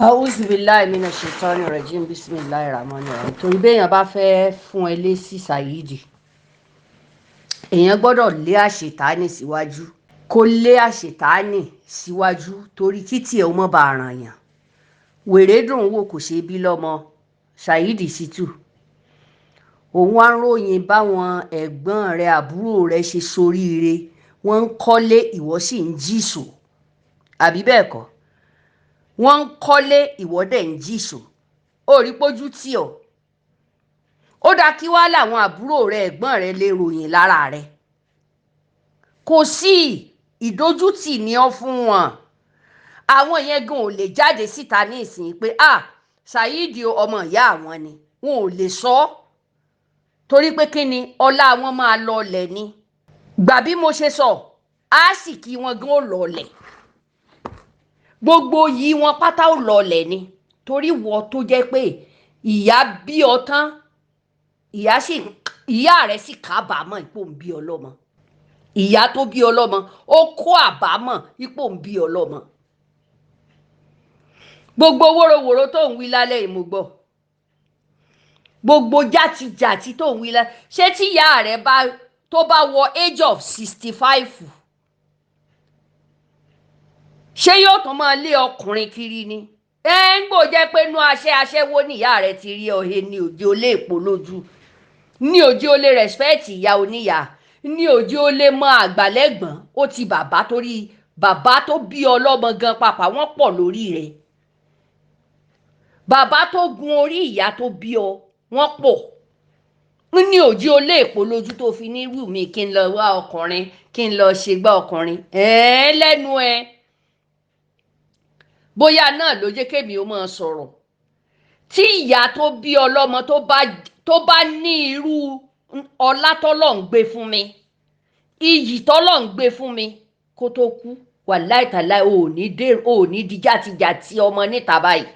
Auzu billahi minash shaitani rajim bismillahir rahmanir rahim. Torí béèyàn bá fẹ́ fún ẹ lésì Saheed, èèyàn gbọ́dọ̀ lé àṣetánì síwájú. Kó lé àṣetánì síwájú torí títí ẹ̀ ó mọ́ bá ràn yàn. Wèrè dùn wò kò ṣe bí lọ́mọ Saheed Shittu. Òun wá ń ròyìn báwọn ẹ̀gbọ́n rẹ̀ àbúrò rẹ̀ ṣe soríire. Wọ́n ń kọ́lé, ìwọ sì ń jìṣó. Àbí bẹ́ẹ̀ kọ́? Wọ́n ń kọ́lé, ìwọ dẹ̀ ń jìṣó. Ó rí pójú tì ọ́. Ó dáa kí wá làwọn àbúrò rẹ̀ ẹ̀gbọ́n rẹ̀ lè ròyìn lára rẹ̀. Kò sí ìdójútì ní ọ́ fún wọn. Àwọn yẹn gan ò lè jáde síta ní ìsìn pé Saheed ọmọ ìyá àwọn ni. Wọn ò lè sọ ọ́. Torí pé kí ni ọlá wọn máa lọlẹ̀ ni. Gbà bí mo ṣe sọ, àsìkí wọn gan ó lọlẹ̀. Gbogbo yìí wọn pátá ó lọlẹ̀ ni. Torí wọ́n tó jẹ́ pé ìyá bí ọ tán, ìyá rẹ̀ sì kábàámọ̀ ipò ń bí ọlọ́mọ. Ìyá tó bí ọlọ́mọ ó kó àbámọ̀ ipò ń bí ọlọ́mọ. Gbogbo wóróworó tó ń wí lálẹ́ yìí mo gbọ́. Gbogbo játijàti tó ń wí lálẹ́. Ṣé tí ìyá rẹ̀ tó bá wọ age of 65, ṣé yóò tún máa lé ọkùnrin kiri ni? ń gbò jẹ́ pé inú aṣẹ́wó ní ìyá rẹ̀ ti rí ọ̀hẹ ní òjì ó lè pò lójú, ní òjì ó lè respect ìyá oníyà, ní òjì ó lè mọ àgbàlẹ́gbọ̀n. Ó ti bàbá torí bàbá tó bí ọlọ́mọ gan pàpà wọ́n pọ̀ lórí rẹ̀. Bàbá tó gun orí ìyá tó bí ọ wọ́n pọ̀. Ní òjì ó lè pò lójú tó fi ní rú mi kí n lọ wá ọkùnrin, kí n lọ ṣe gbá ọkùnrin. Lẹ́nu ẹ. Bóyá náà ló jẹ́ kémi ó máa sọ̀rọ̀. Tí ìyá tó bí ọlọ́mọ tó bá ní irú ọlá tọ́lọ̀ ń gbé fún mi, iyì tọ́lọ̀ ń gbé fún mi kó tó kú, wàláì tàláì ò ní di játijàti ọmọ níta báyìí.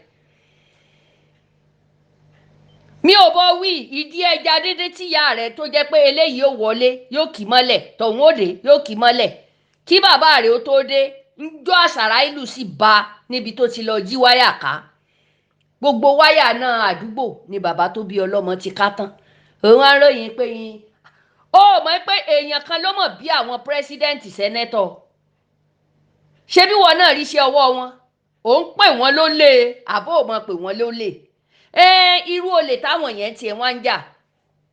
Mi ò bọ́ wí ìdí ẹja dédé tí ìyá rẹ̀ tó jẹ́ pé eléyìí ó wọlé yóò kì mọ́lẹ̀, tọ̀hún òde yóò kì mọ́lẹ̀. Kí bàbá rẹ̀ ó tó dé, ńjọ́ àṣàrà ìlú sì bá níbi tó ti lọ jí wáyà ká. Gbogbo wáyà náà àdúgbò ni bàbá tó bí ọlọ́mọ ti ká tán. Òun á ròyìn pé ó mọ̀ pé èèyàn kan ló mọ̀ bí àwọn pírẹ́sídẹ́ǹtì sẹ́nẹ́tọ̀. Ṣé bí wọn náà rí iṣẹ́ ọwọ́ wọn? Ò ń pè wọ́n lólè àbó ò mọ̀ pé wọ́n lólè. Irú olè táwọn yẹn tiẹ̀ wá ń jà.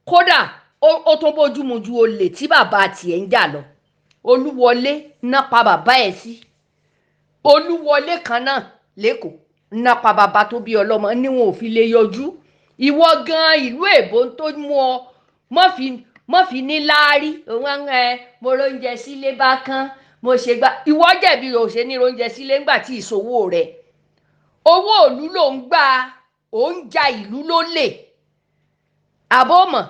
Kódà ó tó bójúmu ju olè tí bàbá tiẹ̀ ń jà lọ. Olúwọlé ná pa bàbá ẹ̀ sí. Olúwọlé kan náà lẹ́kọ̀ọ́ ná pa bàbá tó bí ọlọ́mọ ní wọn ò fi lè yọjú. Ìwọ gan ìlú èbó tó mú ọ mọ́ fi ní láárí. Òun mo róúnjẹ sílé bá kán, mo ṣe gbá. Ìwọ jẹ̀bi ò ṣe ní róúnjẹ sílé ńgbà tí ìṣòwò rẹ̀. Owó ìlú ló ń gbà, ó ń ja ìlú lólè. Àbọ̀mọ̀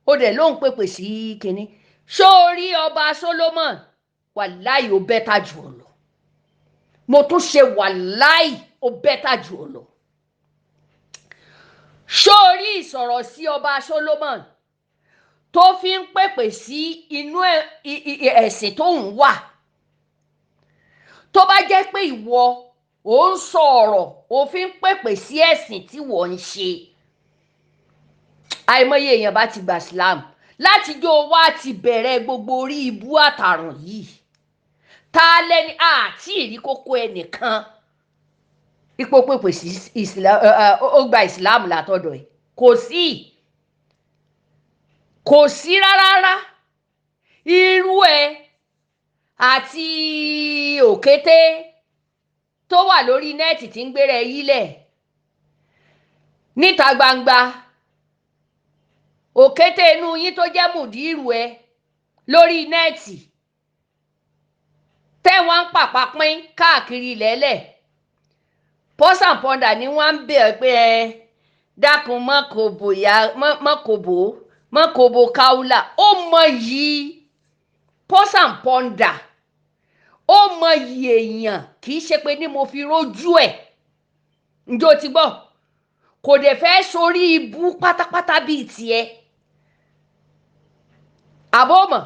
ó dẹ̀ ló ń pèpè sí kinní. Sórí ọba Solomon wàláì ó bẹ́tà jù ọ lọ. Mo tún ṣe wàláì ó bẹ́tà jù ọ lọ. Sórí ìsọ̀rọ̀ sí ọba Solomon tó fi ń pèpè sí inú ẹ̀sìn tó ń wà. Tó bá jẹ́ pé ìwọ ò ń sọ ọ̀rọ̀ ò fi ń pèpè sí ẹ̀sìn tí wọ́n ń ṣe. Àìmọye èèyàn bá ti gbà Islam látijọ́ wá ti bẹ̀rẹ̀ gbogbo orí ibú àtàrùn yìí. Ta lẹ́ni àti ìrí kókó ẹnìkan ipò pèpè sí Islam, ó gba Islam látọ̀dọ̀ ẹ̀. Kò sí rárá. Irú ẹ àti òkété tó wà lórí nẹ́ẹ̀tì tí ń gbéra yílẹ̀ níta gbangba. Òkété inú yín tó jẹ́ mùdírù ẹ lórí nẹ́ẹ̀tì tẹ́wọ́n ń pàpà pín káàkiri lẹ́lẹ̀. Pọ́s and Ponder ni wọ́n ń bẹ̀ pé dákun mọ́kòbó káúlà. Ó mọ yìí Pọ́s and Ponder, ó mọ yìí èèyàn kì í ṣe pé ní mo fi rójú ẹ̀. Ǹjọ́ ti gbọ́? Kò dẹ̀ fẹ́ sórí ibú pátápátá bíi tiẹ̀. Àbọ̀mọ̀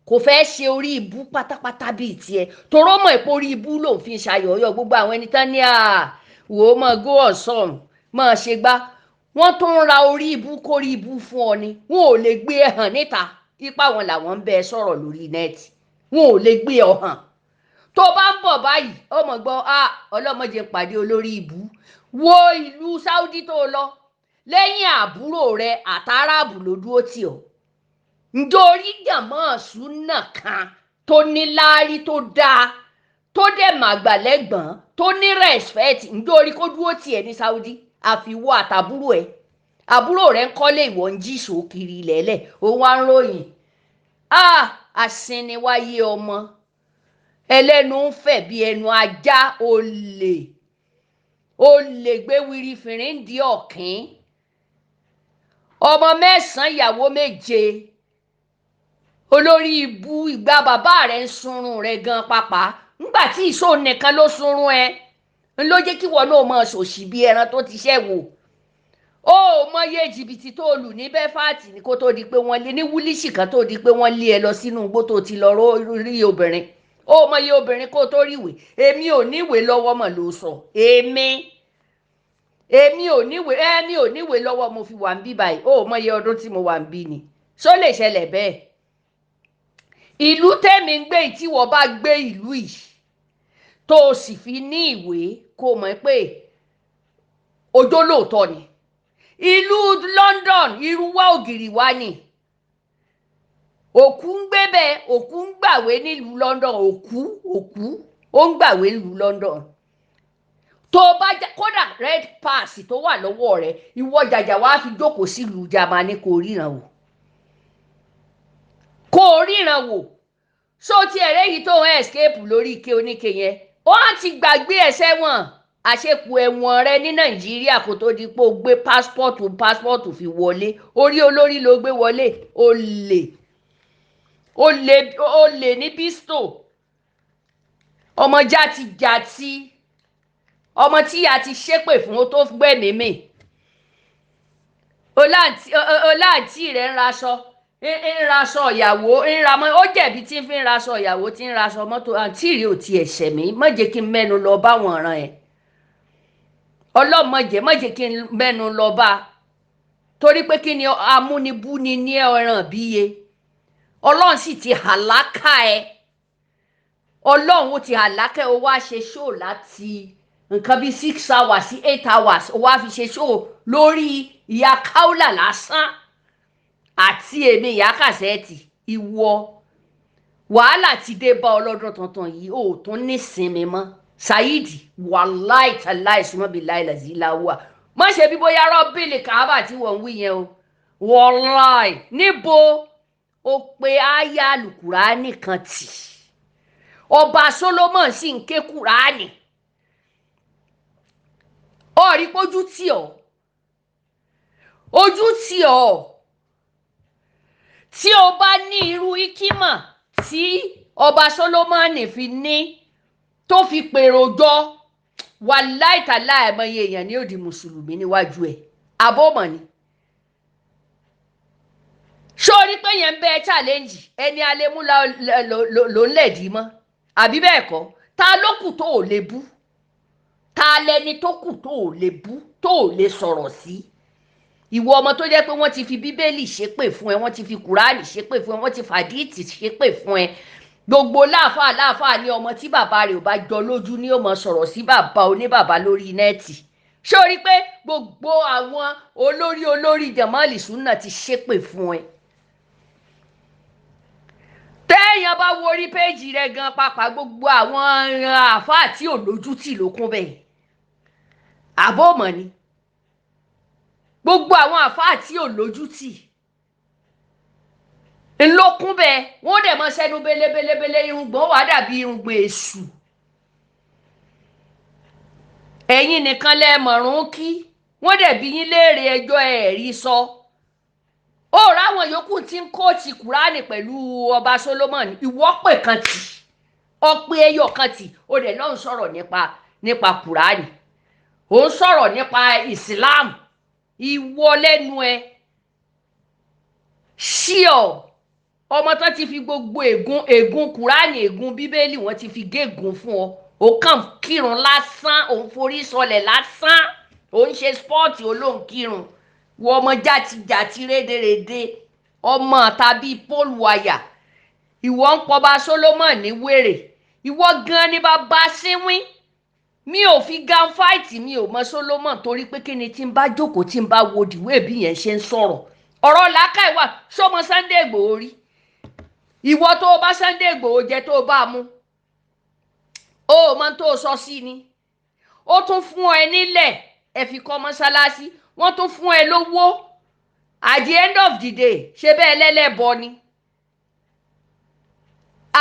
kò fẹ́ ṣe orí ibú pátápátá bíi tiẹ̀ toró mọ̀ pé orí ibú lòun fi ń ṣayọ̀yọ̀ gbogbo àwọn ẹni tán ní wò ó mọ̀ go on sọ̀n mọ̀ ṣe gbá wọ́n tó ń ra orí ibú kórí ibú fún ọ ni wọn ò lè gbé ẹ hàn níta ipa wọn làwọn ń bẹ ẹ sọ̀rọ̀ lórí nẹ́ẹ̀tì wọn ò lè gbé ọ hàn tó bá ń bọ̀ báyìí ọmọ gbọ́ ọlọ́mọdé pàdé olórí ibú wo ìlú Saudi tó lọ lẹ́yìn àbúrò rẹ àtàràbù ló dúró tì ọ́ nítorí jàmọ́ súnà kan tó ní láárí tó dáa tó dẹ̀ màgbàlẹ́gbọ̀n tó ní respect nítorí kó dúró tì ẹ́ ní Saudi àfiwọ́ àtàbúrò ẹ̀ àbúrò rẹ̀ ń kọ́lé ìwọ̀ ń jí sókiri lẹ́lẹ̀ òun wá ń ròyìn àsìnìwáyé ọmọ ẹlẹ́nu ń fẹ̀ bí ẹnu ajá olè gbé wiri fìrín di ọ̀kín ọmọ 9 ìyàwó 7 olórí ibú ìgbà bàbá rẹ̀ ń sunrun rẹ̀ gan pápá ńgbà tí ìṣó nìkan ló sunrun ẹ ló jẹ́ kí wọn náà mọ̀ ṣòṣì bí ẹran tó ti ṣẹ́ wò ó mọye jìbìtì tó lù ní bẹ́fàtì ní kó tó di pé wọ́n lé ní wúlíṣì kan tó di pé wọ́n lé ẹ lọ sínú igbó tó ti lọ rí obìnrin ó mọye obìnrin kó tó ríwèé èmi ò níwèé lọ́wọ́ mọ̀ ló sọ èmi ò níwèé lọ́wọ́ mo fi wà ń bí báyìí ó mọye ọdún tí mo wà ń bí ni ṣó lè ṣẹlẹ̀ bẹ́ẹ̀ ìlú tẹ́mi ń gbé tí wọ́n bá gbé ìlú yìí tó o sì fi ní ìwé kó mọ̀ pé ọjọ́ lóòótọ́ ni ìlú London irúwá ògiri wá ni òkú ń gbé bẹ́ẹ̀ òkú ń gbàwé nílùú London òkú ó ń gbàwé nílùú London tó o bá kódà red pass tó wà lọ́wọ́ rẹ̀ ìwọ jàjà wá fi jókòó sílùú Jámánì kó ríran wò so ti ẹ̀rẹ́ yìí tó ń escape lórí ike oníke yẹn wọ́n ti gbàgbé ẹ̀ṣẹ̀ wọn àṣepù ẹ̀wọ̀n rẹ ní Nàìjíríà kó tó di pé o gbé pásítọ̀tù fi wọlé orí olórí ló gbé wọlé olè ní bístò ọmọ játijàti ọmọ tí a ti ṣépè fún ó tó gbẹ̀mímì ọláǹtí rẹ̀ ń raṣọ ìyàwó ó jẹ̀bi tí ń fi ń raṣọ ìyàwó tí ń raṣọ mọ́tò àǹtí rẹ̀ ò tiẹ̀ ṣẹ̀mí má jẹ́ kí n mẹ́nu lọ báwọn ọ̀ràn ẹ̀ ọlọ́mọdé má jẹ́ kí n mẹ́nu lọ bá torí pé kí ni amúnibú ni ní ọ̀ràn bíye ọlọ́run sì ti hàlákà ẹ ọlọ́run ó ti hàlákà ẹ ó wá ṣe ṣóò láti nǹkan bíi 6 hours sí 8 hours ó wá fi ṣe ṣóò lórí ìyá Kaula lásán àti èmi ìyá Kàsẹ́ẹ̀tì ìwọ wàhálà ti dé bá ọlọ́dún tuntun yìí ó tún nísinmi mọ́ Saheed wàláì tàláì súnmọ́bi láìláìsí láwùwà má ṣe bí bóyá rọ́bìlì káábà tí wọ́n ń wí yẹn o wàláì níbo ó pe aya Al-Kùránì kan tì ọba Solomon sì ń ké Kùránì ó rí pójú tì ọ́ ojú tì ọ́ tí o bá ní irú ikímọ̀ tí ọba Solomoni fi ní tó fi pèrò jọ wàláì tàláì àìmọye èèyàn ní ó di mùsùlùmí níwájú ẹ̀ abómọ̀ ni sórí pé yẹn ń bẹ challenge ẹni alẹ́mú ló ń lẹ̀dí mọ́ àbí bẹ́ẹ̀ kọ́ ta ló kù tó ò lè bú ta lẹni tó kù tó ò lè bú tó ò lè sọ̀rọ̀ sí ìwọ ọmọ tó jẹ́ pé wọ́n ti fi bíbélì ṣépè fún ẹ wọ́n ti fi kùránì ṣépè fún ẹ wọ́n ti fàdíìtì ṣépè fún ẹ gbogbo láàfáà ní ọmọ tí bàbá rẹ̀ ò bá jọ lójú ní ó mọ sọ̀rọ̀ sí bàbá oníbàbá lórí nẹ́ẹ̀tì ṣé o rí pé gbogbo àwọn olórí Jamali Sunna ti ṣépè fún ẹ téèyàn bá wo orí péjì rẹ gan pàápàá gbogbo àwọn àáfàá tí ò lójútì ló kún bẹ́ẹ̀ àbọ̀mọ̀ ni gbogbo àwọn àfáà tí ò lójútì ńlọkún bẹ́ẹ̀ wọ́n dẹ̀ mọ́ sẹ́nu belebelebele irùngbọ̀n wà dàbí irùngbọ̀n èṣù ẹ̀yin nìkan lẹ́ẹ̀mọ̀rún kí wọ́n dẹ̀ bí yín léèrè ẹjọ́ ẹ̀rí sọ ó ráwọn yòókù tí ń kóòtì Kùránì pẹ̀lú ọba Solomon ìwọ́pẹ̀ kan tì ọpẹ́ ẹyọ kan tì ó dẹ̀ náà ń sọ̀rọ̀ nípa Kùránì ó ń sọ̀rọ̀ nípa Islam ìwọ lẹ́nu ẹ ṣíọ ọmọ tó ti fi gbogbo ègún kùránì ègún bíbélì wọ́n ti fi gégùn fún ọ ó kàn kírun lásán òun forí sọlẹ̀ lásán òun ṣe spọ́ọ̀tì olóhùn kírun wọ ọmọ jàtijàti rédèrèdè ọmọ tàbí pólù àyà ìwọ ń pọba Solomon ní wèrè ìwọ gan ni bàbá síwín mi ò fi gan fáìtì mi ò mọ Solomon torí pé kí ni tí n bá jókòó tí n bá wo dìwé bí yẹn ṣe ń sọ̀rọ̀ ọ̀rọ̀ làákàyè wà sọmọ Sunday Igboho rí ìwọ tó o bá Sunday Igboho jẹ tó o bá mú o mọ tó o sọ sí ni ó tún fún ẹ nílẹ̀ ẹ fi kọ́ mọ́sálásí wọ́n tún fún ẹ lówó at the end of the day ṣe bẹ́ẹ̀ lẹ́lẹ́bọ ni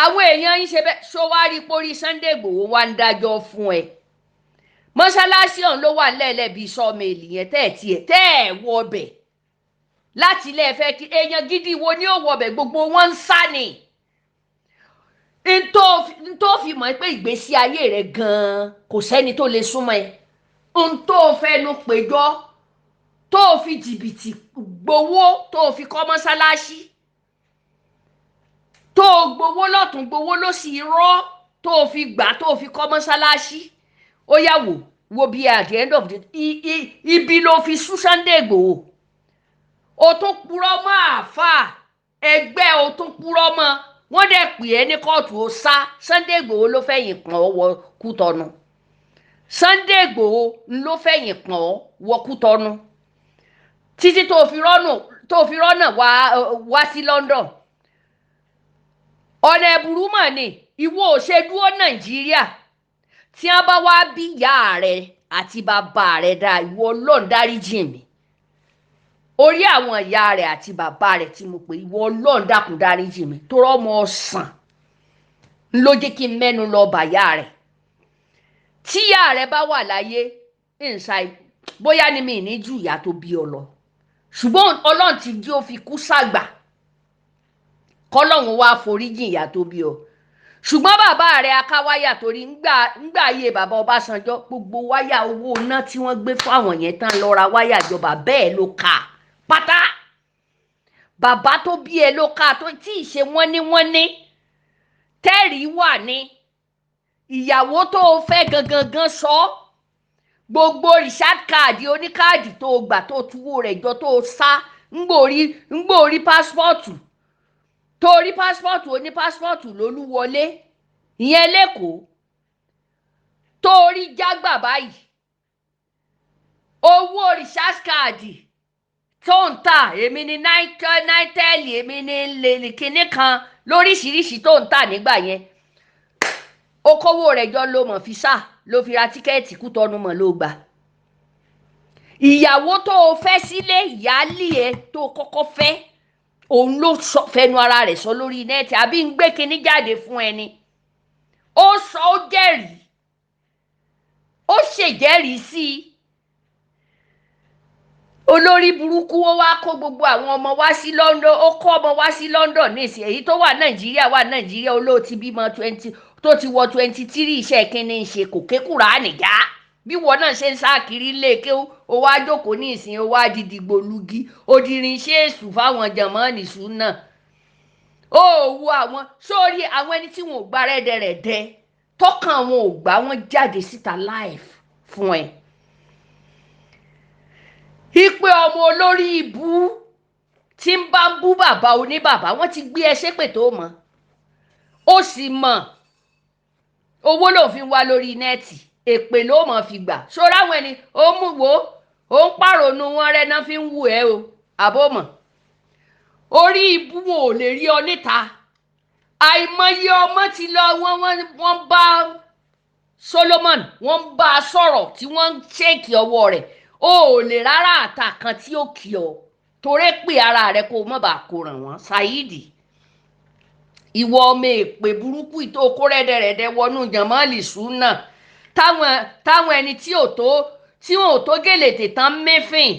àwọn èèyàn yín ṣe bẹ́ẹ̀ ṣọwárí pórí Sunday Igboho wá ń dájọ́ fún ẹ mọ́sálásí ọ̀hún ló wà lẹ́lẹ́ bíi sọ́ọ̀mẹ́lì yẹn tẹ́ ẹ̀ wọ ọbẹ̀ láti ilé ẹ̀fẹ́ kí èèyàn gidi wo ni ó wọ ọbẹ̀ gbogbo wọn ń sá ni n tó fi mọ̀ pé ìgbésí ayé rẹ gan-an kò sẹ́ni tó lè súnmọ́ ẹ n tó fẹnu péjọ tó fi jìbìtì gbowó tó fi kọ́ mọ́sálásí tó gbowó lọ́tún gbowó lósì rọ́ tó fi gbà tó fi kọ́ mọ́sálásí ó yá wo bí at the end of the ibi ló fi sún Sunday Igboho o tún purọ́ mọ́ àáfàá ẹgbẹ́ o tún purọ́ mọ́ wọ́n dẹ̀ pè é ní kóòtù ó sá Sunday Igboho ló fẹ̀yìn pọ̀n ọ́ wọ Kútọ́nù Sunday Igboho ló fẹ̀yìn pọ̀n ọ́ wọ Kútọ́nù títí tó fi rọ́nà wá sí London ọ̀nà ẹ̀bùrú mọ̀ ni ìwọ ò ṣe dúró Nàìjíríà tí wọ́n bá wá bí ìyá rẹ àti bàbá rẹ dá ìwọ Ọlọ́run dáríjì mi orí àwọn ìyá rẹ àti bàbá rẹ tí mo pè ìwọ Ọlọ́run dákun dáríjì mi tó rọ́mọ ọ̀sán ló jẹ́ kí n mẹ́nu lọ bàyá rẹ tí ìyá rẹ bá wà láyé inside bóyá ni mi ní ju ìyá tó bí ọ lọ ṣùgbọ́n Ọlọ́run ti jí ó fi kú sàgbà kọ́lọ́run wá foríjì ìyá tó bí ọ ṣùgbọ́n bàbá rẹ̀ akáwáyà torí ńgbà ayé bàbá Ọbásanjọ́ gbogbo wáyà owó iná tí wọ́n gbé fún àwọn yẹn tán lọ ra wáyà ìjọba bẹ́ẹ̀ ló kà pátá bàbá tó bí ẹ ló kà tó tí ì ṣe wọ́n ní tẹ́rì wà ní ìyàwó tó o fẹ́ gangan sọ gbogbo Richard káàdì oníkáàdì tó o gbà tó o tuwó rẹ̀ jọ tó o sá ńgbòrí pásítọ̀tù torí pásítọ̀tù oní pásítọ̀tù lólúwọlé ìyẹn lẹ́kọ̀ọ́ torí jágbà báyìí owó research card tó ń tà èmi ní náítẹ́ẹ̀lì èmi ní kinní kan lóríṣiríṣi tó ń tà nígbà yẹn okòwò rẹ̀ jọ ló mọ̀ fi sá ló fi ra tíkẹ́ẹ̀tì Kútọ́nù mọ̀ ló gbà ìyàwó tó o fẹ́ sílé ìyáálé ẹ tó o kọ́kọ́ fẹ́ òun ló fẹnu ara rẹ̀ sọ lórí nẹ́ẹ̀tì àbí ń gbé kinní jáde fún ẹni ó sọ ó jẹ́rìí ó ṣèjẹ́rìí sí i olórí burúkú ó wá kó gbogbo àwọn ọmọ wá sí London ó kó ọmọ wá sí London nísìnyí èyí tó wà Nàìjíríà olóòtí bímọ 20 tó ti wọ 23 iṣẹ́ kínní ń ṣe kò ké Kùránì já bí wọn náà ṣe ń sákiri léèké ó wá jókòó ní ìsìn ó wá di dìgbòlugi odirin ṣe èṣù fáwọn jàmọ́ọ̀nì súnà ó wo àwọn sórí àwọn ẹni tí wọn ò gbá rẹ́dẹ̀rẹ̀dẹ̀ tọkàn wọn ò gbá wọn jáde síta live fún ẹ ìpè ọmọ olórí ibú tí ń bá ń bú bàbá oníbàbá wọn ti gbé ẹ ṣépè tó mọ ó sì mọ owó ló fi wá lórí nẹ́ẹ̀tì èpè ló mọ̀ fi gbà ṣọ́ra àwọn ẹni ó mú wo ó ń pàrònú wọn rẹ náà fi ń wù ẹ́ o àbọ̀mọ̀ orí ibú wọn ò lè rí ọ níta àìmọye ọmọ ti lọ wọ́n bá Solomon wọ́n bá a sọ̀rọ̀ tí wọ́n ń ṣèkì ọwọ́ rẹ̀ ó ò lè rárá àtà kan tí ó kì ọ torí pé ara rẹ kó mọ̀ bá kó ràn wọ́n Saidi ìwọ ọmọ èpè burúkú ìtò kó rẹ́dẹ̀rẹ̀dẹ̀ wọnú jàmọ́ọ̀lì súnà táwọn ẹni tí wọn ò tó gèlètè tán mẹ́fìn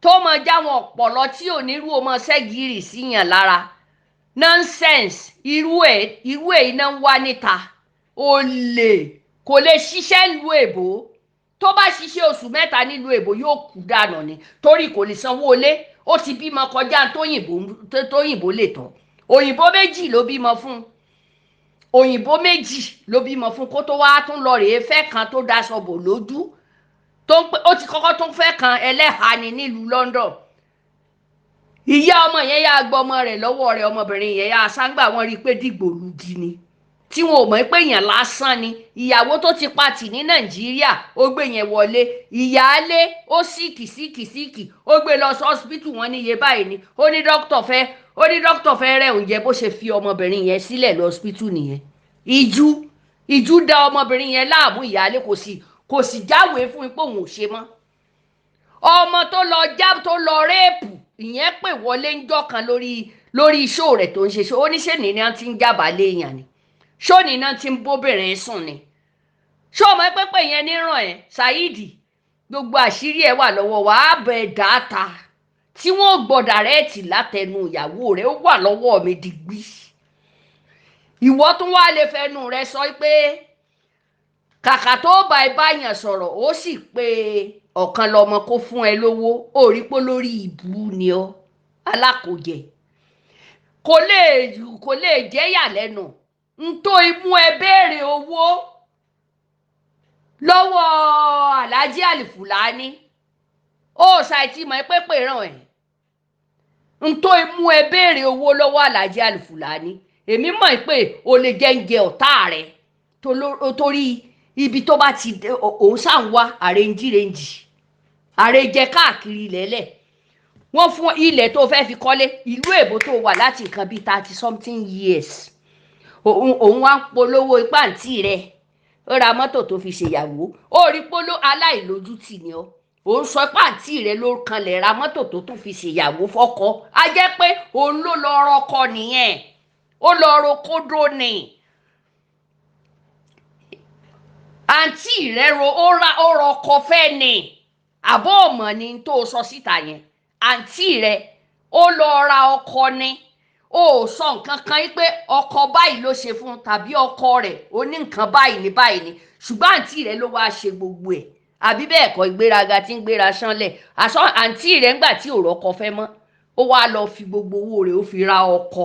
tó mọ jáwọn ọ̀pọ̀lọ tí ò nírú ọmọ ṣẹ́gìrì síyàn lára nonsense irú ẹ̀ iná ń wá níta olè kò lè ṣiṣẹ́ nílùú èbó tó bá ṣiṣẹ́ oṣù 3 nílùú èbó yóò kú dànù ni torí kò lè sanwó ilé ó ti bímọ kọjá tóyìnbó lè tán òyìnbó méjì ló bímọ fún òyìnbó méjì ló bímọ fún kó tó wá tún lọ rèé fẹ́ kan tó daṣọ bò lójú tó ń pé ó ti kọ́kọ́ tún fẹ́ kan ẹlẹ́hàá ni nílùú London. ìyá ọmọ yẹn yá gbọmọ rẹ̀ lọ́wọ́ rẹ̀ ọmọbìnrin yẹn yá sáńgbà wọn rí i pé dìgbòlugi ni tí wọn ò mọ̀ pé èèyàn lásán ni ìyàwó tó ti patì ní Nàìjíríà ó gbé yẹn wọlé ìyáálé ó síkì ó gbé lọ sí hospital wọn níye báyìí ni ó ní dókítà fẹ́ rẹ̀ oúnjẹ bó ṣe fi ọmọbìnrin yẹn sílẹ̀ lọ hospital nìyẹn. ìjú da ọmọbìnrin yẹn láàmú ìyáálé kò sì jáwèé fún ipò òun ò ṣe mọ́. ọmọ tó lọ réèpù ìyẹn pè wọlé ńjọ́ kan lórí iṣó rẹ̀ tó ń ṣe ṣó oníṣẹ́ nìyẹn ti ń jábàá léèyàn ni ṣó nìyẹn ti ń bóbìnrin sùn ni ṣó ọmọ pẹpẹ yẹn níràn ẹ Saheed gbogbo àṣírí ẹ wà lọ́wọ́ wàá bẹ dáta tí wọn gbọ́ dàrẹ́ẹ̀tì látẹnu ìyàwó rẹ̀ ó wà lọ́wọ́ mi digbí. ìwọ tún wá lè fẹnu rẹ̀ sọ pé kàkà tó bá ẹ báyàn sọ̀rọ̀ ó sì pé ọ̀kan lọmọ kó fún ẹ lówó ó rí pé lórí ìbú ni ọ alákòjẹ kò lè jẹ́yà lẹ́nu ntó imú ẹ béèrè owó lọ́wọ́ Alhaji Alifulani ó ṣàìtì mọ̀ pé pè ràn ẹ́ ntó imú ẹ béèrè owó lọ́wọ́ Alhaji Alifulani èmi mọ̀ pé o lè jẹ́ ọ̀tá rẹ̀ torí ibi tó bá ti òun ṣàn wá àrèǹjìrèǹjì àrèjẹ káàkiri lẹ́lẹ̀ wọ́n fún ilẹ̀ tó fẹ́ fi kọ́lé ìlú èbó tó wà láti nǹkan bíi 30-something years òun wá ń polówó ipá àǹtí rẹ̀ ó ra mọ́tò tó fi ṣèyàwó ó rí polo aláìlójútì ni ó òun sọ pé àǹtí rẹ̀ ló kanlẹ̀ ra mọ́tò tó tún fi ṣèyàwó fọ́kọ á jẹ́ pé òun ló lọ rọkọ nìyẹn ó lọ rokódó ni àǹtí rẹ̀ ó rọkọ fẹ́ ni àbọ̀ ọ̀mọ̀ ni tó sọ síta yẹn àǹtí rẹ̀ ó lọ ra ọkọ ni ó sọ nǹkan kan yìí pé ọkọ báyìí ló ṣe fún tàbí ọkọ rẹ̀ ó ní nǹkan báyìí ni ṣùgbọ́n àǹtí rẹ̀ ló wáá ṣe gbogbo ẹ̀ àbí bẹ́ẹ̀ kọ́ ìgbéraga tí ń gbéra ṣánlẹ̀ àṣọ àǹtí rẹ̀ ńgbà tí ò rọ́kọ fẹ́ mọ́ ó wáá lọ fi gbogbo owó rẹ̀ ó fi ra ọkọ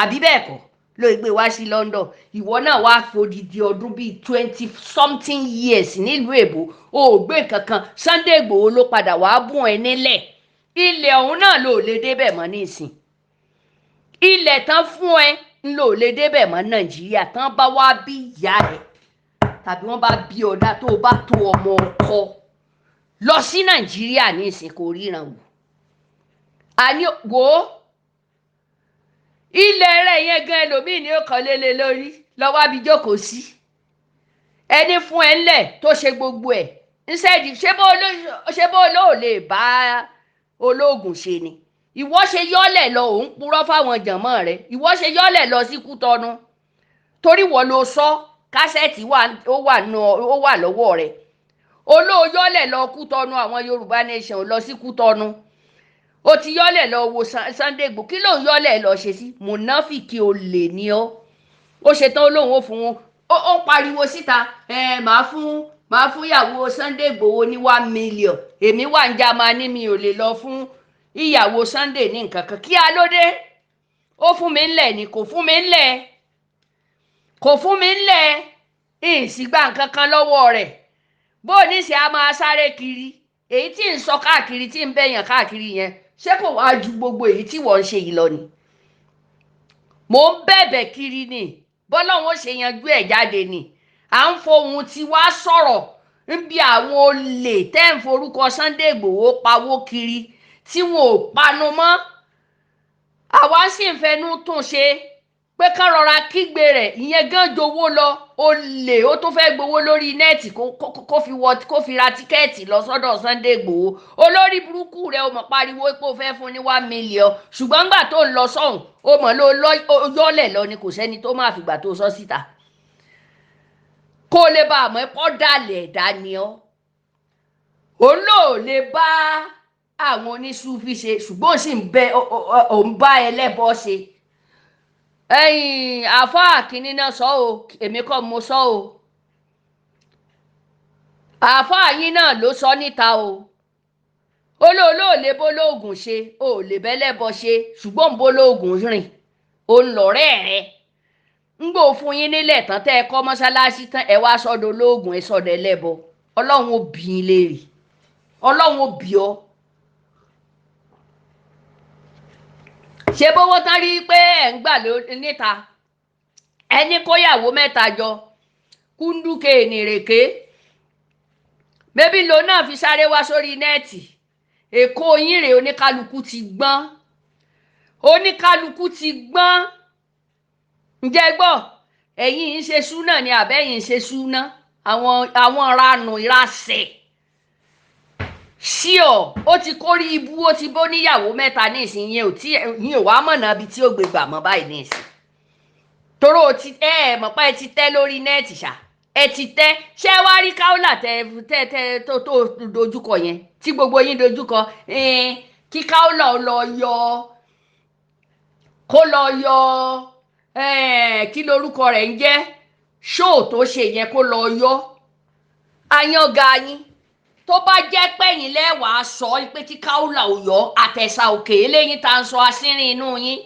àbí bẹ́ẹ̀ kọ́ ló gbé wá sí London ìwọ náà wá fi odidi ọdún bíi 20-something years nílùú èbó ó gbé kankan Sunday Igboho ló padà wàá bùn ẹ nílẹ̀ ilẹ̀ ọ̀hún náà ló lè débẹ̀ mọ́ nísìn ilẹ̀ tán fún ẹ ńlò lè débẹ̀ mọ́ Nàìjíríà tán bá wá bí ìyá ẹ tàbí wọ́n bá bí ọ̀dà tó bá tó ọmọ ọkọ lọ sí Nàìjíríà ní ìsìn kò ríran wò àní wò ó ilẹ̀ rẹ̀ yẹn gan ẹlòmíì ni ó kàn lélẹ̀ lórí lọ́wọ́ àbí jókòó sí ẹni fún ẹ ńlẹ̀ tó ṣe gbogbo ẹ̀ ńṣẹ́dí ṣé bó ló lè bá olóògùn ṣe ni ìwọ ṣe yọ́lẹ̀ lọ òun purọ́ fáwọn jànmọ́ rẹ̀ ìwọ ṣe yọ́lẹ̀ lọ sí Kútọ́nù torí wọ́n ló sọ kásẹ̀tì ó wà lọ́wọ́ rẹ̀ olóòyọ́lẹ̀ lọ Kútọ́nù àwọn Yorùbá nation lọ sí Kútọ́nù ó ti yọ́lẹ̀ lọ wo Sunday Igboho kí ló ń yọ́lẹ̀ lọ ṣe sí mùnáfìkì olè ni ọ́ ó ṣetán olóhùn ó fún wọn ó pariwo síta màá fún ìyàwó Sunday Igboho ní 1 million èmi wà ń Jámánì mi ò lè lọ fún ìyàwó Sunday ní nǹkan kan kí a ló dé ó fún mi ńlẹ̀ ni kò fún mi ńlẹ̀ ìsìgbà nǹkan kan lọ́wọ́ rẹ̀ bó o ní ṣe a máa sáré kiri èyí tí ń sọ káàkiri tí ń bẹ̀yàn káàkiri yẹn ṣé kò wá ju gbogbo èyí tí wọ́n ń ṣe yìí lọ ni mò ń bẹ̀bẹ̀ kiri ni bọ́lọ́hún ó ṣe yanjú ẹ̀ jáde ni à ń fohùn tí wá sọ̀rọ̀ ń bí àwọn olè tẹ́ ń forúkọ Sunday Igboho pawó kiri tí wọn ò panu mọ́ àwa sì ń fẹnu tún ṣe pé kán rọra kígbe rẹ̀ ìyẹn gan jowó lọ olè ó tó fẹ́ gbowó lórí nẹ́ẹ̀tì kó fi ra tíkẹ́ẹ̀tì lọ sọ́dọ̀ Sunday Igboho olórí burúkú rẹ̀ ó mọ̀ pariwo pé ó fẹ́ fún ní 1 million ṣùgbọ́n ńgbà tó ń lọ sọ́hùn ó mọ̀ ló yọ́lẹ̀ lọ ni kò sẹ́ni tó máa fìgbà tó sọ síta kó lè bá àmọ́ ẹ̀pọ́ dàlẹ̀ ẹ̀dá ni ọ́ òun ló lè bá àwọn oníṣúfì ṣe ṣùgbọ́n sì ń bẹ òun bá ẹlẹ́bọ ṣe ẹ̀yin àáfàá kìíní náà sọ o èmi kọ́ mo sọ o àáfàá yín náà ló sọ níta o olóòlò lè bólóògùn ṣe o lè bẹ́lẹ́bọ ṣe ṣùgbọ́n bólóògùn rìn ó ń lọ̀rẹ́ rẹ̀ ń gbò fún yín nílẹ̀ tán tẹ́ ẹ kọ́ mọ́sálásí tán ẹ wá sọ́dọ̀ olóògùn ẹ sọ́dọ̀ ẹlẹ́bọ ọlọ́run ó bí yín léèrè ọlọ́run ó bí ọ. ṣé bówó tán rí pé ẹ̀ ń gbà níta ẹni kóyàwó mẹ́ta jọ kúndùkẹ́ ènìrèké bébí lòun náà fi sáré wá sórí nẹ́ẹ̀tì èkó yín rèé oníkálukú ti gbọ́n ǹjẹ́ gbọ́ ẹ̀yin ń ṣe súnà ni àbẹ́yìn ń ṣe súnà àwọn ranù ìrasẹ̀ ṣíọ ó ti kórí ibú ó ti bó níyàwó mẹ́ta ní ìsìn yín ò wá mọ̀nà ibi tí ó gbé gbà mọ́ báyìí ní ìsìn toró mọ̀ pé ẹ ti tẹ́ lórí nẹ́ẹ̀tì ṣá ẹ ti tẹ́ ṣé wá rí káólà tẹ́ tó dojúkọ yẹn tí gbogbo yín dojúkọ kí káólà kó lọ yọ kí lorúkọ rẹ̀ ń jẹ́ ṣóò tó ṣe yẹn kó lọ yọ ayánga yín tó bá jẹ́ pẹ́yìn lẹ́wàá sọ pé kí káólà ò yọ àtẹ̀sà òkè eléyìí tá à ń sọ asínrín inú yín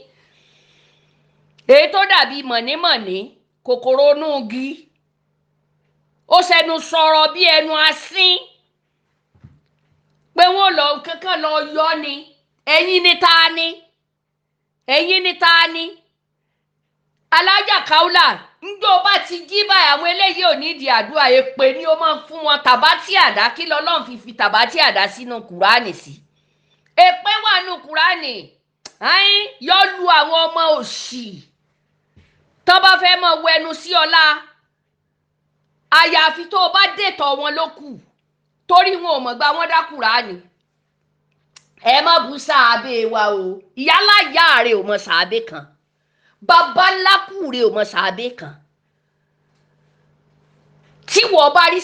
èyí tó dàbí mọ̀nímọ̀ní kòkòrò inú igi ó ṣẹnu sọ̀rọ̀ bí ẹnu asín pé wọ́n lọ kankan lọ yọ ni ẹ̀yin ni ta ni alájà káólà ńjọ bá ti jí báyìí àwọn eléyìí ò nídìí àdúrà èpè ni ó máa ń fún wọn tàbátì àdá kí lọ́lọ́run fi tàbátì àdá sínú kùránì sí èpè wà nù kùránì yọ lu àwọn ọmọ òṣì tó bá fẹ́ mọ wẹnu sí ọlá àyàfi tó o bá dètò wọn ló kù torí wọn ò mọ̀ gba wọn dá kùránì ẹ má bú sàábé wa o ìyálà ìyá rẹ ò mọ sàábé kan babaláku rẹ ò mọ sàábé kan tí wọ́n bá rí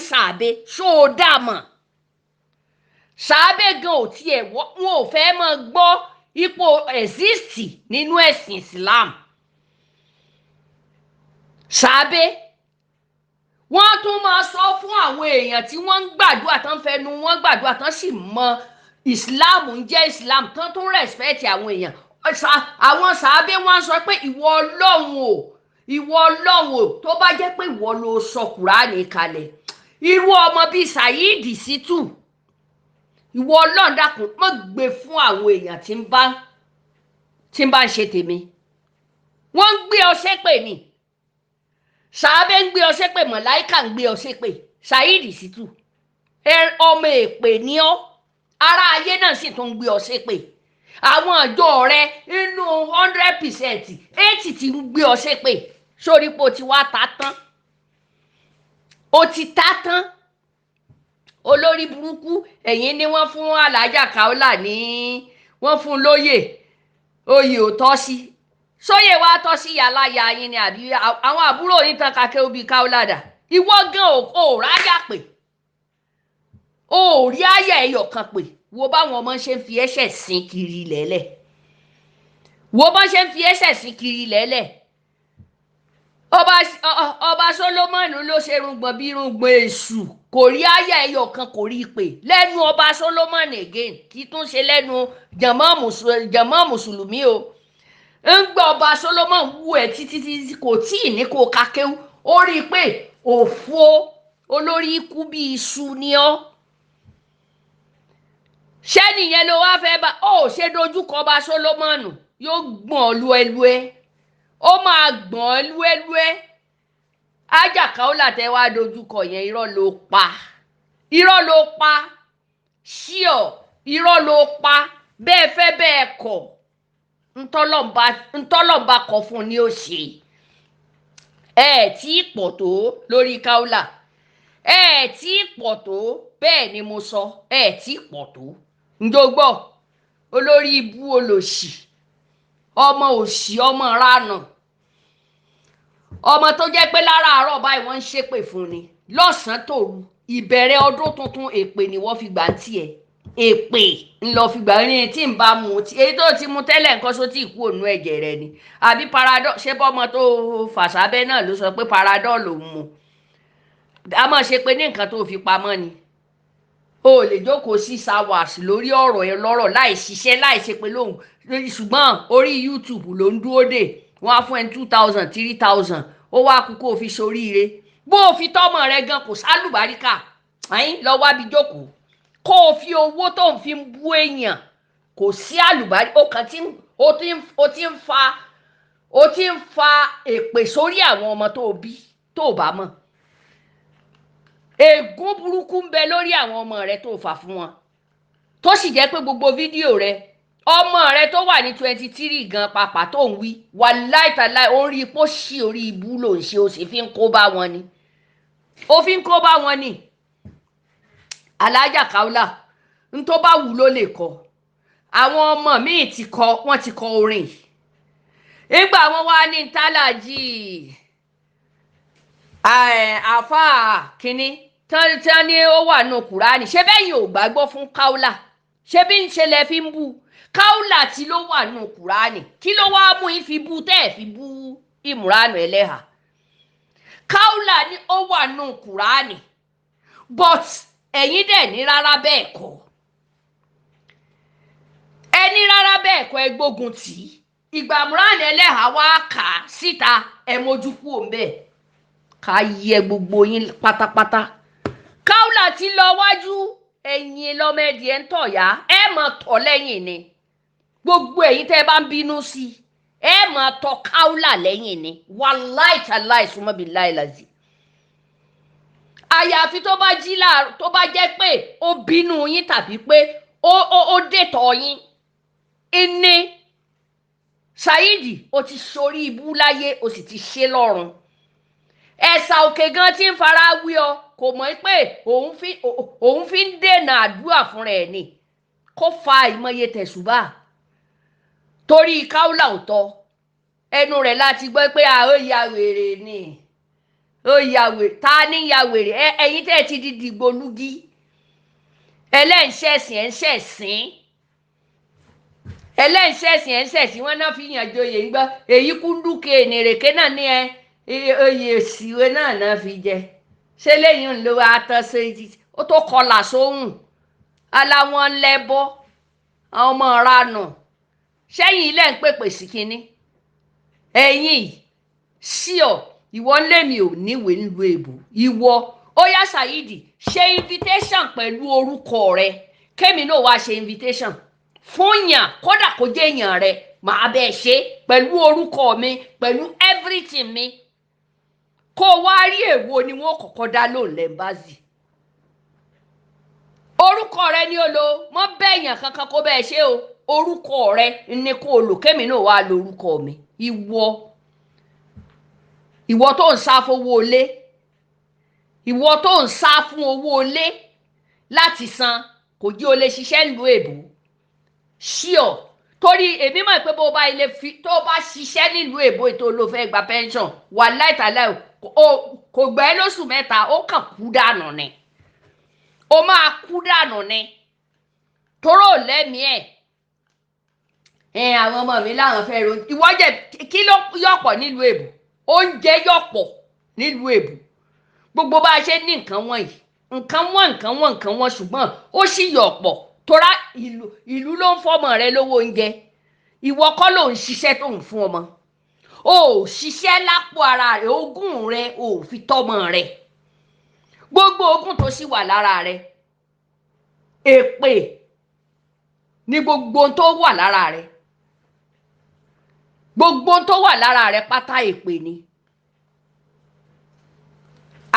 sàábé sóòdà mọ̀ sàábé gan ò tiẹ̀ wọn ò fẹ́ mọ gbọ́ ipò exist nínú ẹ̀sìn Islam sàábé wọ́n tún máa sọ fún àwọn èèyàn tí wọ́n ń gbàdúrà tán fẹnu wọn gbàdúrà tán sì mọ Islam ń jẹ́ Islam tán tún respect àwọn èèyàn àwọn sàábé wọ́n sọ pé ìwọ Ọlọ́run o tó bá jẹ́ pé ìwọ ló sọ Kùránì kalẹ̀ irú ọmọ bíi Saheed Shittu ìwọ Ọlọ́run dákun mọ́ gbé fún àwọn èèyàn tí ń bá ń ṣe tèmi wọ́n ń gbé ọ ṣépè ni sàábé ń gbé ọ ṣépè màláíkà ń gbé ọ ṣépè Saheed Shittu ọmọ èpè ni ọ́ ará ayé náà sì tún ń gbé ọ ṣépè àwọn àjọ rẹ nínú 100% 80 ti ń gbé ọ ṣépè sórí pé o ti wá ta tán olórí burúkú ẹ̀yin ni wọ́n fún alájà káólà ní wọ́n fún lóyè oyè ò tọ́ sí sóyè wá tọ́ sí yàláyà yín ni àbí àwọn àbúrò yín tán kakẹ́ òbí káólà dà ìwọ gan ò ráyà pé ò rí àyà ẹyọ kan pé wo báwọn ọmọ ṣe ń fi ẹsẹ̀ sin kiri lẹ́lẹ̀ ọba Solomoni ló ṣe rúgbọ̀n bí rúgbọ̀n èṣù kò rí àyà ẹyọ kan kò rí pé lẹ́nu ọba Solomoni again kì í tún ṣe lẹ́nu jàmọ́ mùsùlùmí o ń gbọ́ ọba Solomoni wú ẹ̀ títí kò tí ì ní kó kakéwú ó rí i pé òfo olórí ikú bí iṣu ni ọ́ ṣé nìyẹn ló wá fẹ́ bá ó ṣe dojúkọ ọba Solomoni yóò gbọ̀n lúẹ́lúẹ́ ó máa gbọ̀n lúẹ́lúẹ́ ájà káólà tẹ́ wá dojúkọ yẹn irọ́ ló pa ṣíọ irọ́ ló pa bẹ́ẹ̀ fẹ́ bẹ́ẹ̀ kọ̀ ntọ́lọ́mbà kọ fún ni ó ṣe tí pọ̀ tó lórí káólà tí pọ̀ tó bẹ́ẹ̀ ni mo sọ tí pọ̀ tó njọgbọ́ olórí ibú olòṣì ọmọ òṣì ọmọ ránà ọmọ tó jẹ́ pé láràárọ̀ báyìí wọ́n ń ṣépè fún ni lọ́sàn-án tòru ìbẹ̀rẹ̀ ọdún tuntun èpè ni wọ́n fi gbà ń tiẹ̀ èpè ńlọ fi gbà ní tí ń bá mu èyí tó ti mu tẹ́lẹ̀ nǹkan só tí ì kú ònú ẹ̀jẹ̀ rẹ ni àbí paradol ṣé bọ́mọ tó fàṣábẹ́ náà ló sọ pé paradol ló mu a máa ṣe pé ní nǹkan tó fi pamọ́ ni o lè jókòó 6 hours lórí ọ̀rọ̀ ẹ lọ́rọ̀ láì ṣiṣẹ́ láì ṣe pé lóhùn ṣùgbọ́n orí YouTube ló ń dúró dè wọ́n á fún ẹ 2,000 3,000 ó wá kú kó o fi ṣoríire bó o fi tọ́mọ rẹ gan kò sálùbáríkà lọ wábi jókòó kó o fi owó tó ń fi bú èèyàn kò sí àlùbáríkà ó ti ń fa èpè sórí àwọn ọmọ tó o bí tó o bá mọ̀ ègún burúkú ń bẹ lórí àwọn ọmọ rẹ tó fà fún wọn tó sì jẹ́ pé gbogbo fídíò rẹ ọmọ rẹ tó wà ní 23 gan pàpà tó ń wí wàláì tàláì ó ń rí ipò sí orí ibú ló ń ṣe ó sì fi ń kó bá wọn ni ó fi ń kó bá wọn ni Alájà Kaola ń tó bá wù ló lè kọ àwọn ọmọ míì wọ́n ti kọ orin ìgbà wọn wá ní tálàjì àfáà kínní tán ní ó wà nù Kùránì ṣé bẹ́yìn ò gbàgbọ́ fún Kaola ṣé bí ń ṣe lẹ fi ń bú Kaola tí ló wà nù Kùránì kí ló wá mú yín fi bú tẹ́ ẹ̀ fi bú Ìmúránù Ẹlẹ́hà Kaola ní ó wà nù Kùránì but ẹ̀yin dẹ̀ ní rárá bẹ́ẹ̀ kọ́ ẹ ní rárá bẹ́ẹ̀ kọ́ ẹ gbógun tì í ìgbà Ìmúránù Ẹlẹ́hà wá kà á síta ẹ mójú kú òun bẹ́ẹ̀ ká yẹ gbogbo yín pátápátá Kaola ti lọ wájú ẹ̀yin lọ́mọdé ẹ̀ ń tọ̀yá ẹ mọ̀ tọ̀ lẹ́yìn ni gbogbo ẹ̀yin tẹ́ bá ń bínú sí ẹ mọ̀ tọ̀ Kaola lẹ́yìn ni wàláì tàláì súnmọ́ bí láìláàzì àyàfi tó bá jí láàárọ̀ tó bá jẹ́ pé ó bínú yín tàbí pé ó dètò yín ìní Saheed ó ti sórí ibú láyé ó sì ti ṣe lọ́run ẹ̀sà òkè gan tí ń fara wí ọ kò mọ̀ pé òun fi ń dènà àdúrà fúnra ẹ̀ ni kó fa ìmọye tẹ̀sùbà torí Kaola ò tọ́ ẹnu rẹ̀ láti gbọ́ pé ó ya wèrè ni ó ya wèrè ta ní ya wèrè ẹ̀yin tẹ́ ti di dìgbòlugi ẹlẹ́ǹṣẹ̀sìn wọn náà fi yàn joyè ń gbọ́ èyí kúndùkè ènìrèké náà ní oyè òsìwé náà fi jẹ ṣé lẹ́yìn ń lo àtọ́sọ èjì ó tó kọlà sóhùn aláwọn lẹ́bọ́ àwọn ọmọ ranù sẹ́yìn ilé ń pèpè sí kínní ẹ̀yìn sí ọ ìwọ lèmi ò níwèé nílùú èbó ìwọ ó yá Saheed ṣe invitation pẹ̀lú orúkọ rẹ kémi náà wá ṣe invitation fún yàn kódà kó jẹ́ èèyàn rẹ màá bẹ́ẹ̀ ṣe pẹ̀lú orúkọ mi pẹ̀lú everything mi kó wá rí èwo ni wọ́n kọ́kọ́ dá lóun lẹ́ńbàzì orúkọ rẹ ni ó lo mọ́ bẹ́ẹ̀yàn kankan kó bẹ́ẹ̀ ṣe o orúkọ rẹ ni kó lò kémi náà wá lo orúkọ mi ìwọ tó ń sá fún owó ilé ìwọ tó ń sá fún owó ilé láti san kò jí o lè ṣiṣẹ́ nílùú èbó ṣíọ torí èmi mọ̀ pé bó bá ilé tó bá ṣiṣẹ́ nílùú èbó ètò ló fẹ́ gba pension wà láìtàláì kò gbẹ́ lóṣù mẹ́ta ó kàn kú dànù ni ó máa kú dànù ni toró lẹ́mìí àwọn ọmọ mi láwọn fẹ́ ro ìwọ jẹ kí ló yọ̀pọ̀ nílùú èbó oúnjẹ yọ̀pọ̀ nílùú èbó gbogbo bá a ṣe ní nǹkan wọ̀nyí nǹkan wọ́n ṣùgbọ́n ó sì yọ̀pọ̀ torá ìlú ló ń fọmọ rẹ lówó oúnjẹ ìwọ kọ́ ló ń ṣiṣẹ́ tó ń fún ọmọ o ò ṣiṣẹ́ lápò ara rẹ ogún rẹ o ò fi tọ́mọ rẹ gbogbo ogún tó sì wà lára rẹ èpè ní gbogbo tó wà lára rẹ gbogbo tó wà lára rẹ pátá èpè ni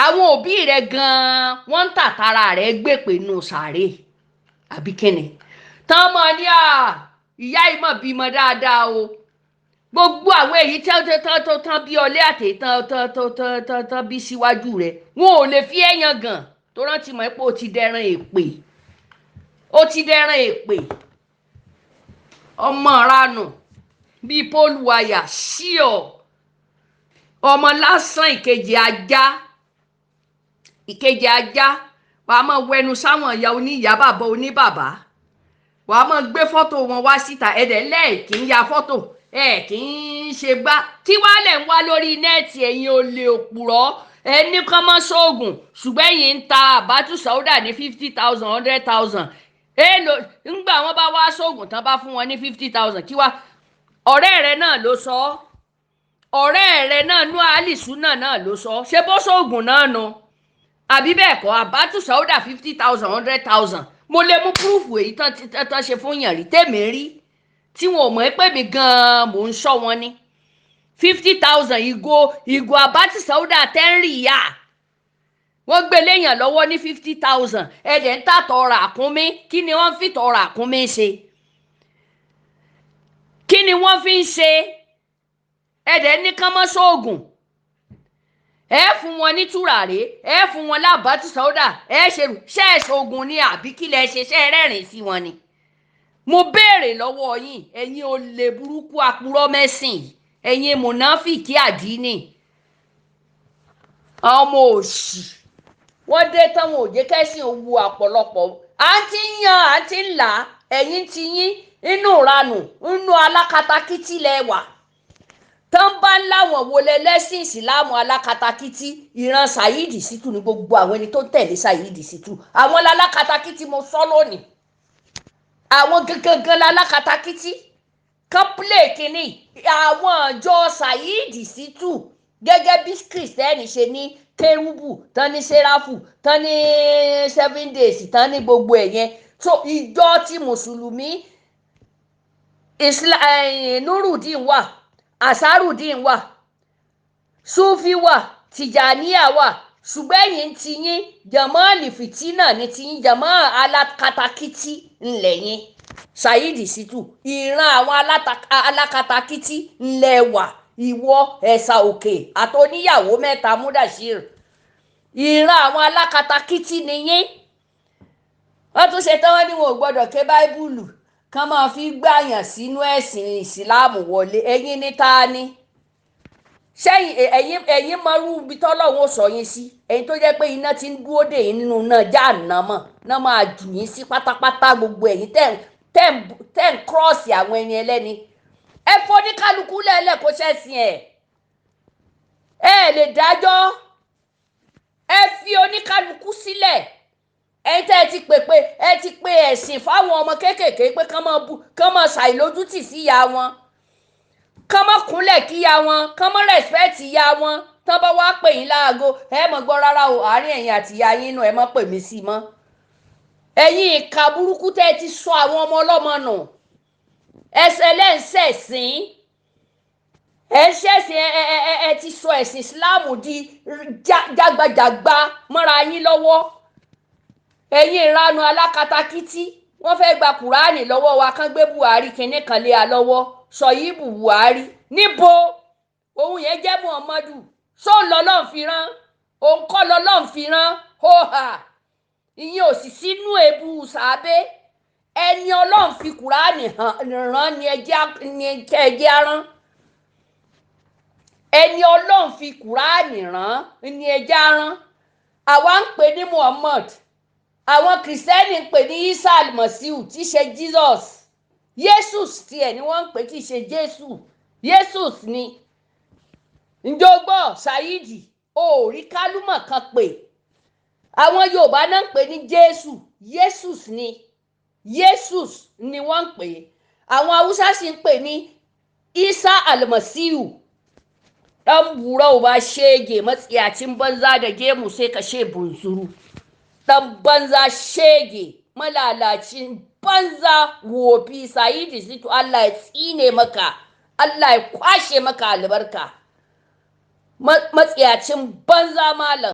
àwọn òbí rẹ gan-an wọ́n ń tàtàrà rẹ gbèpè nù sàárè àbí kíni tán mọ ní ìyá ìmọ̀ bímọ dáadáa o gbogbo àwọn èyí tán bí ọlé àtẹ tán bí síwájú rẹ wọn ò lè fi ẹ̀yàn gàn tó rántí mọ̀ pé ó ti dẹran èpè ọmọ ranù bíi pólúwayà sí ọ ọmọ lásán ìkejì ajá wàá máa wẹnu sáwọn ìyá oníyá bàbá oníbàbá wàá máa gbé fọ́tò wọn wá síta ẹ̀dẹ̀ lẹ́ẹ̀kì ń ya fọ́tò ẹ̀ kì í ṣe gbá tí wàá lẹ̀ ń wá lórí nẹ́ẹ̀tì ẹ̀yin olè òpùrọ́ ẹni kan mọ́ sóògùn ṣùgbọ́n ẹ̀yin ń ta Àbátù Sáúdà ní 50,000 100,000 èèlò ńgbà wọn bá wá sóògùn tán bá fún wọn ní 50,000 kí wá ọ̀rẹ́ rẹ náà ló sọ ọ̀rẹ́ rẹ náà nú àlìsúnà náà ló sọ ṣé bó sóògùn náà nu àbí bẹ́ẹ̀ kọ́ Àbátù Sáúdà 50,000 100,000 mo lè mú púrúfù èyí tán ṣe fún yàn rí tèmi rí tí wọn ò mọ̀ pé mi gan-an mò ń sọ wọn ni 50,000 ìgò Àbátù Sáúdà 10 rìyà wọ́n gbé léèyàn lọ́wọ́ ní 50,000 ẹ̀dẹ̀ ń tàtọ̀ ràkúnmí kí ni wọ́n fi tọ̀ ràkúnmí ṣe kí ni wọ́n fi ń ṣe ẹ̀dẹ̀ ní kán mọ́ sóògùn ẹ fún wọn ní tùràrí ẹ fún wọn l'Àbátù Sáúdà ẹ ṣe ṣoògùn ní àbí kí lẹ ṣe ṣe rẹ́rìn sí wọn ni mo béèrè lọ́wọ́ yín ẹ̀yin olè burúkú apurọ́ mẹ́sìn ẹ̀yin mùnáfìkì àdínì ọmọ òṣì wọ́n dé táwọn òjé kẹ́sìn owó àpọ̀lọpọ̀ à ń ti yan à ń ti là ẹ̀yin ti yín inú ìranù inú alákatakítí lẹ́wà tán bá ń láwọn wọlé lẹ́sìn ìsìláàmù alákatakítí ìran Saheed Shittu ní gbogbo àwọn ẹni tó ń tẹ̀lé Saheed Shittu àwọn alákatakítí mo sọ lónìí àwọn gangan alákatakítí kọ́pìlẹ̀ kínní àwọn ìjọ Saheed Shittu gẹ́gẹ́ bí Kristẹni ṣe ní kérúbù tán ní sẹ́ráfù tán ní 7 days tán ní gbogbo ẹ̀yẹn so ìjọ tí mùsùlùmí Nurudeen wà Asarudeen wà Sufi wà Tijaniya wà ṣùgbọ́n ẹ̀yin ti yín Jamali Fitina ní ti yín Jamal alákatakítí ńlẹ̀ yín Saheed Shittu ìran àwọn alákatakítí ńlẹ̀ wà ìwọ ẹ̀sà òkè àtọ́níyàwó mẹ́ta Mudashir ìran àwọn alákatakítí nìyẹn wọ́n tún ṣe tán wọ́n ní wọn ò gbọ́dọ̀ ké báíbùlù kán máa fi gbàyàn sínú ẹ̀sìn ìsìláàmù wọlé ẹ̀yin ní ta ni sẹ́yìn ẹ̀yin mọrú ibi tọ́lọ́run ó sọ yín sí ẹ̀yin tó jẹ́ pé iná ti ń dúró dè yín nínú náà Jahannama náà máa jù yín sí pátápátá gbogbo ẹ̀yin tẹ́ ń kírọ́ọ̀sì àwọn ẹni ẹlẹ́ni ẹ fọ́ ní kálukú lẹ́lẹ́ kó ṣẹ̀sìn ẹ lè dájọ́ ẹ fi oníkálukú sílẹ̀ ẹ tẹ́ ẹ ti pè ẹ̀sìn fáwọn ọmọ kéékèèké pé kán máa ṣàìlójútì sí ìyá wọn kán máa kúnlẹ̀ kíyá wọn kán máa rẹ̀spẹ̀tì ìyá wọn tán bá wá pè yín láago ẹ mọ̀ gbọ́ rárá o àárín ẹ̀yin àti ìyá yín nù ẹ mọ̀ pè mí sí mọ́ ẹ̀yin ìka burúkú tẹ́ ẹ ti sọ àwọn ọmọ ọlọ́mọ nù ẹsẹ̀ lẹ́ǹsẹ̀sìn ẹ ti sọ ẹ̀sìn Ìsìláàmù di jágbajàgba mọ́ra yín lọ́wọ́ ẹ̀yin ìranu alákatakítí wọ́n fẹ́ gba Kùránì lọ́wọ́ wa kán gbé Buhari kinní kan lé a lọ́wọ́ Sọ̀yìbù Buhari níbo òun yẹn jẹ́ Muhammadu só lọ́lọ́run fi rán òun kọ́ lọ́lọ́run fi rán hóhà ìyẹn ò sì sínú èébú sàábé ẹni Ọlọ́run fi Kùránì rán ni ẹjẹ́ rán ẹni Ọlọ́run fi Kùránì rán ni ẹjẹ́ rán àwa ń pè ní Muhammad àwọn kìrìsìtẹ́nì ń pè ní Isa Almasihu tí í ṣe Jesus Jesus tiẹ̀ ni wọ́n ń pè tí í ṣe Jésù Jesus ni njọgbọ́ Saheed ò rí kálùmọ̀ kan pè àwọn Yorùbá náà ń pè ní Jésù Jesus ni Jesus ni wọ́n ń pè àwọn Haúsá sì ń pè ní Isa Almasihu ɗan burau ba shege matsiyacin banza da gemu sai ka she bunsuru ɗan banza shege malalacin banza wofi Saheed Shittu Allah ya tsine maka Allah ya kwashe maka albarka matsiyacin banza malam